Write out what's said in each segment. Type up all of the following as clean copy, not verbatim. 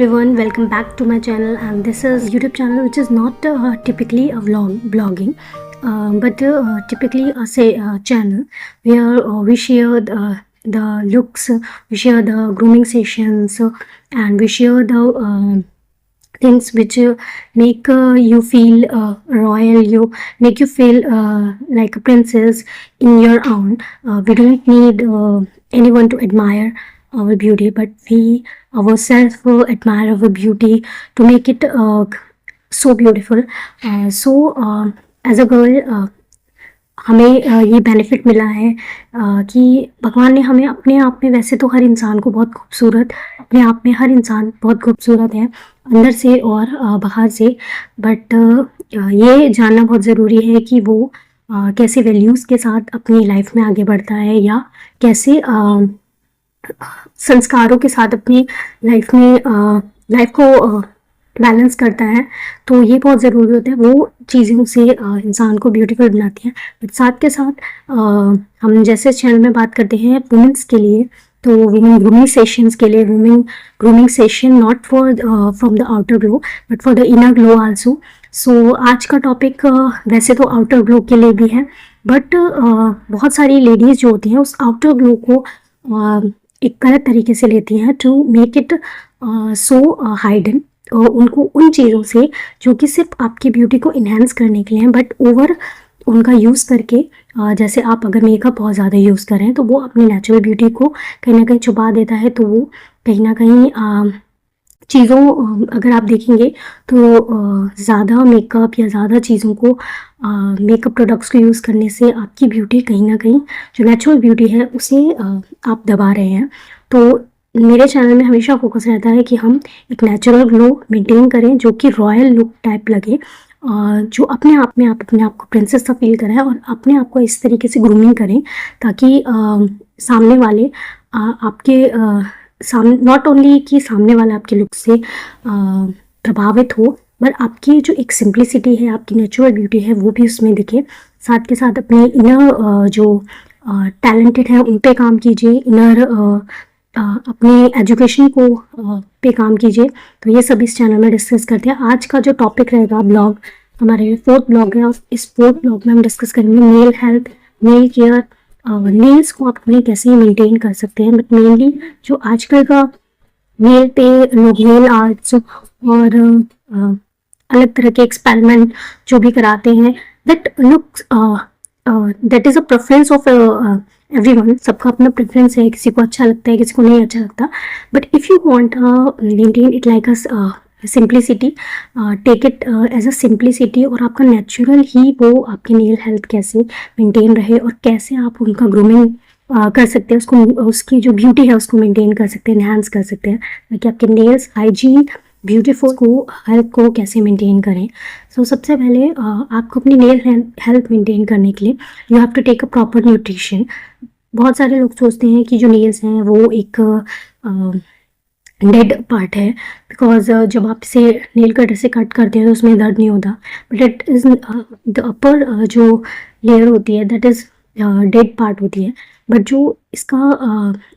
everyone, welcome back to my channel, and this is YouTube channel which is not typically a blogging, but typically a channel where we share the looks, we share the grooming sessions, and we share the things which make you feel royal, you make you feel like a princess in your own. We don't need anyone to admire our beauty, but we ourselves admire our beauty to make it so beautiful. As a girl, हमें ये benefit मिला है कि भगवान ने हमें अपने आप में, वैसे तो हर इंसान को बहुत खूबसूरत, अपने आप में हर इंसान बहुत खूबसूरत है अंदर से और बाहर से, बट ये जानना बहुत ज़रूरी है कि वो कैसे वैल्यूज़ के साथ अपनी लाइफ में आगे बढ़ता है या कैसे संस्कारों के साथ अपनी लाइफ को बैलेंस करता है। तो ये बहुत ज़रूरी होता है, वो चीज़ें से इंसान को ब्यूटीफुल बनाती हैं। बट साथ के साथ हम जैसे चैनल में बात करते हैं वुमेंस के लिए, तो वुमेन ग्रूमिंग सेशंस के लिए, women grooming session not for from the outer glow but for the inner glow also. So आज का टॉपिक वैसे तो आउटर ग्लो के लिए भी है, बट बहुत सारी लेडीज़ जो होती हैं उस आउटर ग्लो को एक गलत तरीके से लेती हैं to make it so hidden, और उनको उन चीज़ों से जो कि सिर्फ आपकी ब्यूटी को इन्हेंस करने के लिए हैं, बट ओवर उनका यूज़ करके, जैसे आप अगर मेकअप बहुत ज़्यादा यूज़ करें तो वो अपनी नेचुरल ब्यूटी को कहीं ना कहीं छुपा देता है। तो वो कहीं ना कहीं चीज़ों अगर आप देखेंगे तो ज़्यादा मेकअप या ज़्यादा चीज़ों को मेकअप प्रोडक्ट्स को यूज़ करने से आपकी ब्यूटी कहीं ना कहीं जो नेचुरल ब्यूटी है उसे आप दबा रहे हैं। तो मेरे चैनल में हमेशा फोकस रहता है कि हम एक नेचुरल ग्लो मेंटेन करें जो कि रॉयल लुक टाइप लगे, जो अपने आप में आप अपने आप को प्रिंसेस सा फील करें और अपने आप को इस तरीके से ग्रूमिंग करें ताकि सामने वाले आपके सामने, नॉट ओनली कि सामने वाला आपके लुक से प्रभावित हो, पर आपकी जो एक सिंप्लिसिटी है, आपकी नेचुरल ब्यूटी है, वो भी उसमें दिखे। साथ के साथ अपने इनर जो टैलेंटेड है उन पे काम कीजिए, इनर अपने एजुकेशन को पे काम कीजिए। तो ये सब इस चैनल में डिस्कस करते हैं। आज का जो टॉपिक रहेगा ब्लॉग, हमारे 4th ब्लॉग है, और इस 4th ब्लॉग में हम डिस्कस करेंगे nail health, nail care, nails को आप अपने कैसे मेंटेन कर सकते हैं। बट मेनली जो आजकल का नेल पे लोग नेल आर्ट्स और अलग तरह के एक्सपेरिमेंट जो भी कराते हैं, that is a preference of everyone. सबका अपना प्रेफरेंस है, किसी को अच्छा लगता है, किसी को नहीं अच्छा लगता। But if you want maintain it like a simplicity, take it as a simplicity, और आपका नेचुरल ही वो आपकी नेल हेल्थ कैसे मेंटेन रहे और कैसे आप उनका ग्रूमिंग कर सकते हैं, उसको, उसकी जो ब्यूटी है उसको मेंटेन कर सकते हैं, एनहांस कर सकते हैं, ताकि आपके नेल्स हाइजीन ब्यूटीफुल को हेल्थ को कैसे मेंटेन करें। सो सबसे पहले आपको अपनी नेल हेल्थ मेंटेन करने के लिए you have to take a proper nutrition. बहुत सारे लोग सोचते हैं कि जो नेल्स हैं वो एक डेड पार्ट है, बिकॉज जब आप इसे नेल कटर से कट करते हैं तो उसमें दर्द नहीं होता, but it is the upper जो लेयर होती है दैट इज़ डेड पार्ट होती है। बट जो इसका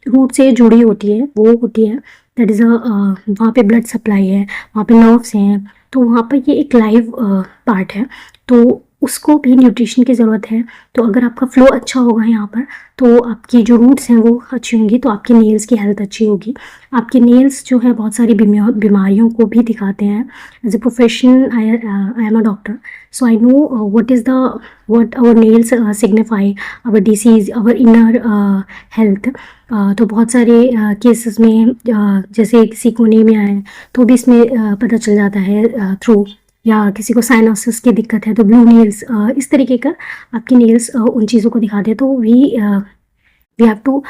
रूट से जुड़ी होती है वो होती है दैट इज़ वहाँ पे ब्लड सप्लाई है, वहाँ पे नर्व्स हैं, तो वहाँ पर ये एक लाइव पार्ट है, तो उसको भी न्यूट्रिशन की ज़रूरत है। तो अगर आपका फ्लो अच्छा होगा यहाँ पर, तो आपकी जो रूट्स हैं वो अच्छी होंगी, तो आपके नेल्स की हेल्थ अच्छी होगी। आपके नेल्स जो है बहुत सारी बीमारियों को भी दिखाते हैं। As a profession I am a doctor, so I know what our nails signify our disease, our inner health। तो बहुत सारे केसेस में जैसे किसी को एनीमिया है तो भी इसमें पता चल जाता है थ्रू, या किसी को साइनोसिस की दिक्कत है तो ब्लू नेल्स, इस तरीके का आपकी नेल्स उन चीज़ों को दिखाते हैं। तो वी हैव टू,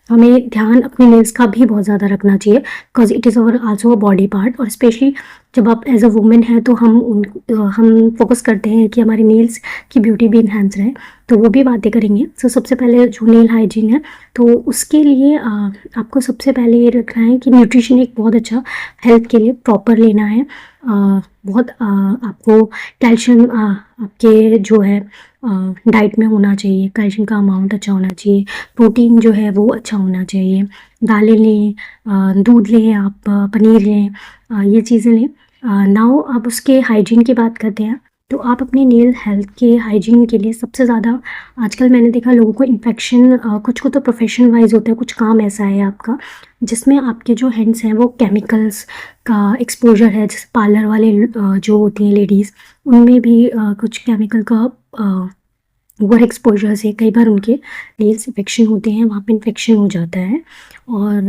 हमें ध्यान अपने नेल्स का भी बहुत ज़्यादा रखना चाहिए, because it is our also a body part. और स्पेशली जब आप एज अ वुमेन हैं तो हम फोकस करते हैं कि हमारे नेल्स की ब्यूटी भी इन्हेंस रहे, तो वो भी बातें करेंगे। तो सबसे पहले जो नेल हाइजीन है, तो उसके लिए आपको सबसे पहले ये रखना है कि न्यूट्रिशन एक बहुत अच्छा हेल्थ के लिए प्रॉपर लेना है। बहुत आपको कैल्शियम आपके जो है डाइट में होना चाहिए, कैल्शियम का अमाउंट अच्छा होना चाहिए, प्रोटीन जो है वो अच्छा होना चाहिए, दालें लें, दूध लें, आप पनीर लें, ये चीज़ें लें। नाउ अब उसके हाइजीन की बात करते हैं। तो आप अपने नेल हेल्थ के हाइजीन के लिए सबसे ज़्यादा आजकल मैंने देखा लोगों को इन्फेक्शन, कुछ को तो प्रोफेशन वाइज होता है, कुछ काम ऐसा है आपका जिसमें आपके जो हैंड्स हैं वो केमिकल्स का एक्सपोजर है। जैसे पार्लर वाले जो होती हैं लेडीज़, उनमें भी कुछ केमिकल का ओवर एक्सपोजर से कई बार उनके नेल्स इन्फेक्शन होते हैं, वहाँ पे इन्फेक्शन हो जाता है। और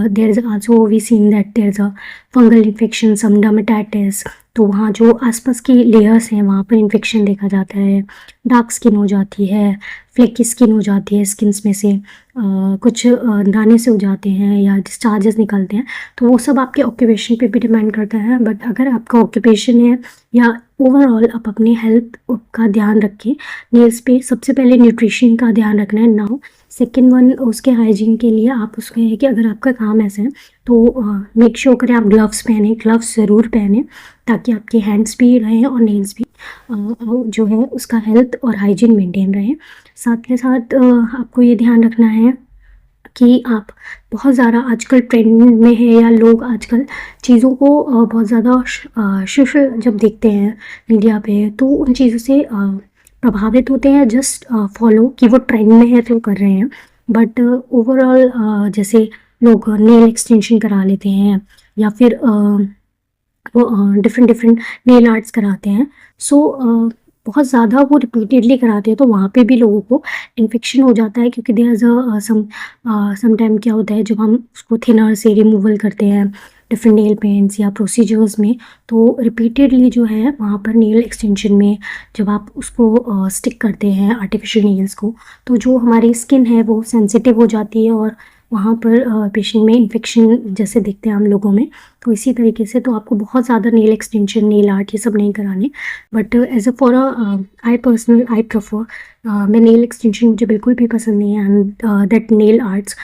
there is also we seen that there is a fungal infection, some dermatitis. तो वहाँ जो आसपास की लेयर्स हैं वहाँ पर इन्फेक्शन देखा जाता है, डार्क स्किन हो जाती है, फ्लेकी स्किन हो जाती है, स्किन्स में से कुछ दाने से हो जाते हैं या डिस्चार्जेस निकलते हैं। तो वो सब आपके ऑक्यूपेशन पे भी डिपेंड करता है। बट अगर आपका ऑक्यूपेशन है या ओवरऑल आप अपनी हेल्थ का ध्यान रखें, नेल्स पे सबसे पहले न्यूट्रिशन का ध्यान रखना है। नाउ सेकेंड वन उसके हाइजीन के लिए आप उसके है कि अगर आपका काम ऐसा है तो मेक श्योर करें आप ग्लव्स पहने, ग्लव्स ज़रूर पहने ताकि आपके हैंड्स भी रहें और नेल्स भी जो है उसका हेल्थ और हाइजीन मेंटेन रहे। साथ के साथ आपको ये ध्यान रखना है कि आप बहुत ज़्यादा आजकल ट्रेंड में है या लोग आजकल चीज़ों को बहुत ज़्यादा सोशल जब देखते हैं मीडिया पे तो उन चीज़ों से प्रभावित होते हैं, जस्ट फॉलो कि वो ट्रेंड में है तो कर रहे हैं। बट ओवरऑल जैसे लोग नेल एक्सटेंशन करा लेते हैं या फिर वो डिफरेंट डिफरेंट नेल आर्ट्स कराते हैं। सो बहुत ज़्यादा वो रिपीटेडली कराते हैं तो वहाँ पे भी लोगों को इन्फेक्शन हो जाता है, क्योंकि there is a some time क्या होता है जब हम उसको थिनर से रिमूवल करते हैं डिफरेंट नेल पेंट्स या प्रोसीजर्स में, तो रिपीटेडली जो है वहाँ पर नेल एक्सटेंशन में जब आप उसको स्टिक करते हैं आर्टिफिशियल नेल्स को, तो जो हमारी स्किन है वो सेंसिटिव हो जाती है और वहाँ पर पेशेंट में इन्फेक्शन जैसे देखते हैं हम लोगों में। तो इसी तरीके से तो आपको बहुत ज़्यादा नेल एक्सटेंशन, नेल आर्ट ये सब नहीं कराने। But as a for I personal I prefer, मैं नेल एक्सटेंशन मुझे बिल्कुल भी पसंद नहीं है एंड दैट नेल आर्ट्स।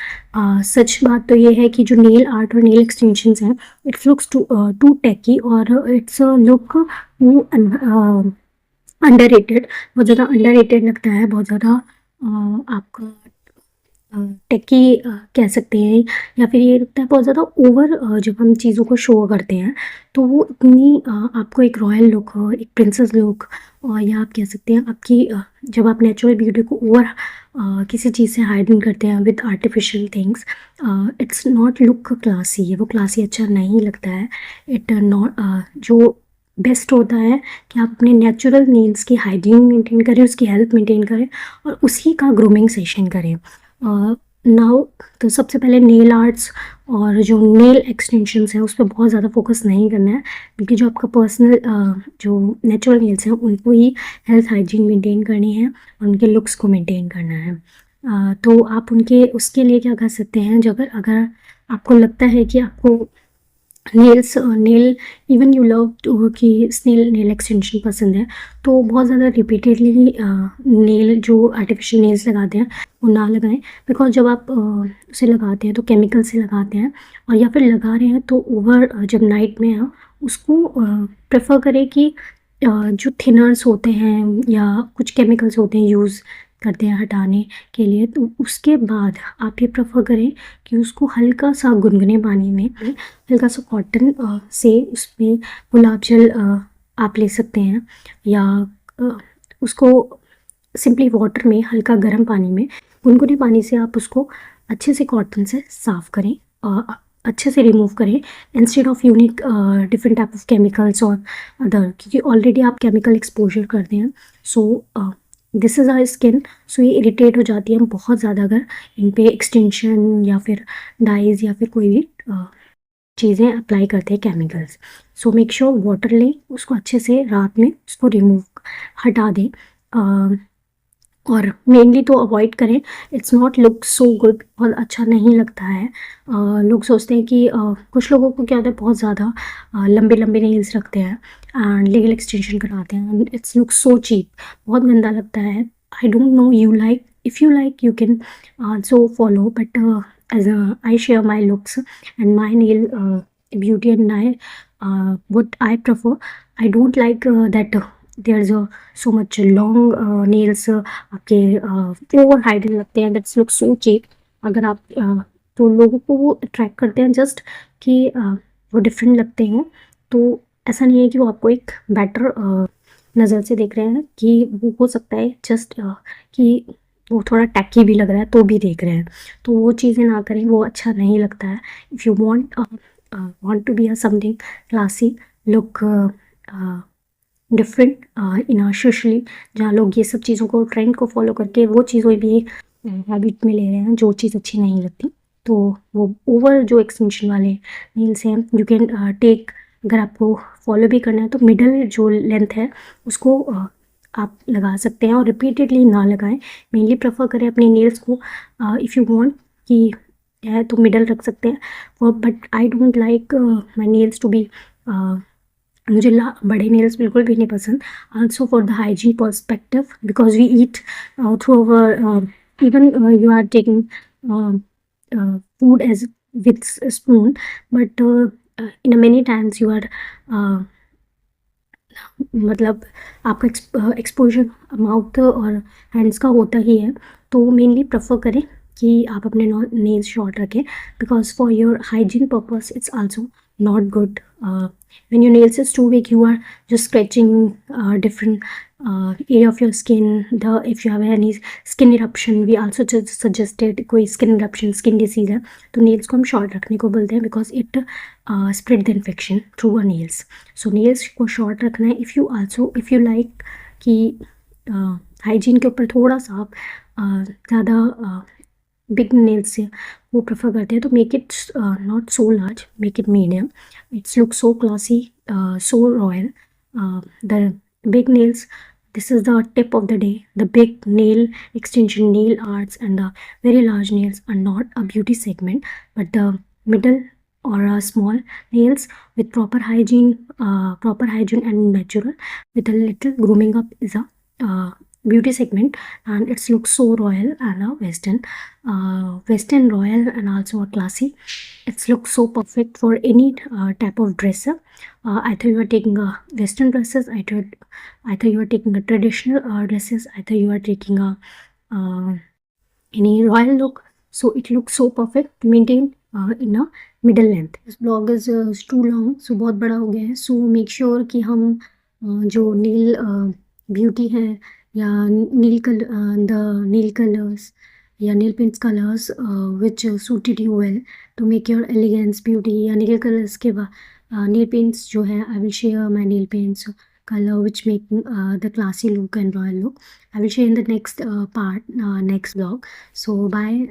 सच बात तो ये है कि जो नेल आर्ट और नेल एक्सटेंशंस हैं इट्स लुक्स टू टेकी और इट्स लुक अंडररेटेड, बहुत ज़्यादा अंडररेटेड लगता है, बहुत ज़्यादा आपका टेकी कह सकते हैं, या फिर ये लगता है बहुत ज़्यादा ओवर। जब हम चीज़ों को शो करते हैं तो वो इतनी आपको एक रॉयल लुक, एक प्रिंसेस लुक, और या आप कह सकते हैं आपकी जब आप नेचुरल ब्यूटी को ओवर किसी चीज़ से हाइडिंग करते हैं with artificial things, it's not look classy, वो क्लासी अच्छा नहीं लगता है। इट नॉट जो बेस्ट होता है कि आप अपने नेचुरल नेल्स की हाइजीन मेंटेन करें, उसकी हेल्थ मेंटेन करें और उसी का ग्रूमिंग सेशन करें। नाउ तो सबसे पहले नेल आर्ट्स और जो नेल एक्सटेंशंस हैं उस पर बहुत ज़्यादा फोकस नहीं करना है, क्योंकि जो आपका पर्सनल जो नेचुरल नेल्स हैं उनको ही हेल्थ हाइजीन मेंटेन करनी है और उनके लुक्स को मेंटेन करना है। तो आप उनके उसके लिए क्या कर सकते हैं, जो अगर अगर आपको लगता है कि आपको nail even you love to कि स्नेल नेल एक्सटेंशन पसंद है, तो बहुत ज़्यादा रिपीटेडली नेल जो आर्टिफिशियल नेल्स लगाते हैं वो ना लगाएं। बिकॉज जब आप उसे लगाते हैं तो केमिकल से लगाते हैं, और या फिर लगा रहे हैं तो ओवर जब नाइट में उसको प्रेफर करें कि जो थिनर्स होते हैं या कुछ केमिकल्स होते हैं यूज़ करते हैं हटाने के लिए, तो उसके बाद आप ये प्रेफर करें कि उसको हल्का सा गुनगुने पानी में हल्का सा कॉटन से उसमें गुलाब जल आप ले सकते हैं, या उसको सिंपली वाटर में हल्का गर्म पानी में गुनगुने पानी से आप उसको अच्छे से कॉटन से साफ़ करें, अच्छे से रिमूव करें instead of unique different type of chemicals और अदर, क्योंकि ऑलरेडी आप केमिकल एक्सपोजर करते हैं। So this is our skin, so ये इरिटेट हो जाती है हम बहुत ज़्यादा अगर इन पे एक्सटेंशन या फिर डाइज या फिर कोई भी चीज़ें अप्लाई करते हैं chemicals. So make sure water लें, उसको अच्छे से रात में उसको रिमूव हटा दें, और मेनली तो अवॉइड करें। It's not look so good, बहुत अच्छा नहीं लगता है। लोग सोचते हैं कि कुछ लोगों को क्या होता है बहुत ज़्यादा लंबे लंबे नेल्स रखते हैं एंड लेगल एक्सटेंशन कराते हैं, इट्स लुक सो चीप, बहुत गंदा लगता है। I don't know you like, if you like you can also follow, but as I share my looks and my nail beauty and I what I prefer. I don't like that there is so much long nails आपके over hiding लगते हैं, that's look so cheap. अगर आप तो लोगों को वो attract करते हैं जस्ट कि वो डिफरेंट लगते हैं, तो ऐसा नहीं है कि वो आपको एक बेटर नज़र से देख रहे हैं, कि वो हो सकता है जस्ट कि वो थोड़ा टैकी भी लग रहा है तो भी देख रहे हैं, तो वो चीज़ें ना करें, वो अच्छा नहीं लगता है। If you want to be a something classy look different in our socially, जहाँ लोग ये सब चीज़ों को ट्रेंड को फॉलो करके वो चीज़ें भी हैबिट में ले रहे हैं जो चीज़ अच्छी नहीं लगती, तो वो ओवर जो एक्सटेंशन वाले नील्स हैं यू कैन टेक। अगर आपको फॉलो भी करना है तो मिडल जो लेंथ है उसको आप लगा सकते हैं और रिपीटेडली ना लगाएं। मेनली प्रेफर करें अपने नेल्स को, इफ़ यू वांट कि है तो मिडल रख सकते हैं, but I don't like my nails to be, मुझे बड़े नेल्स बिल्कुल भी नहीं पसंद। Also for the hygiene perspective, because we eat through our, even you are taking food as with spoon, but in many times you are मतलब आपका exposure mouth और hands का होता ही है, तो मेनली प्रेफर करें कि आप अपने नेल्स शॉर्ट रखें, because for your hygiene purpose it's also not good. When your nails is too big, you are just scratching different area of your skin. If you have any skin eruption, we also just suggested कोई skin eruption, skin disease है तो nails को हम short रखने को बोलते हैं, because it spread the infection through our nails. So nails को short रखना है। if you like कि hygiene के ऊपर थोड़ा सा आप ज़्यादा बिग नेल्स से वो प्रेफर करते हैं, तो make it not so large, make it medium, it's look so classy, so royal. The big nails, this is the tip of the day. The big nail extension, nail arts, and the very large nails are not a beauty segment, but the middle or small nails with proper hygiene and natural, with a little grooming up, is a beauty segment, and it looks so royal and a western royal and also a classy. It looks so perfect for any type of dresser. Either you are taking a western dresses, either you are taking a traditional dresses, either you are taking a uh, any royal look, so it looks so perfect to maintain in a middle length. This blog is too long, so बहुत बड़ा हो गया है, so make sure कि हम जो nail beauty है या nail the nail colors या nail paints colors which suited you well to make your elegance beauty, या nail colors के बाद nail paints जो है, I will share my nail paints color which make the classy look and royal look. I will share in the next part, next vlog. So bye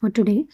for today.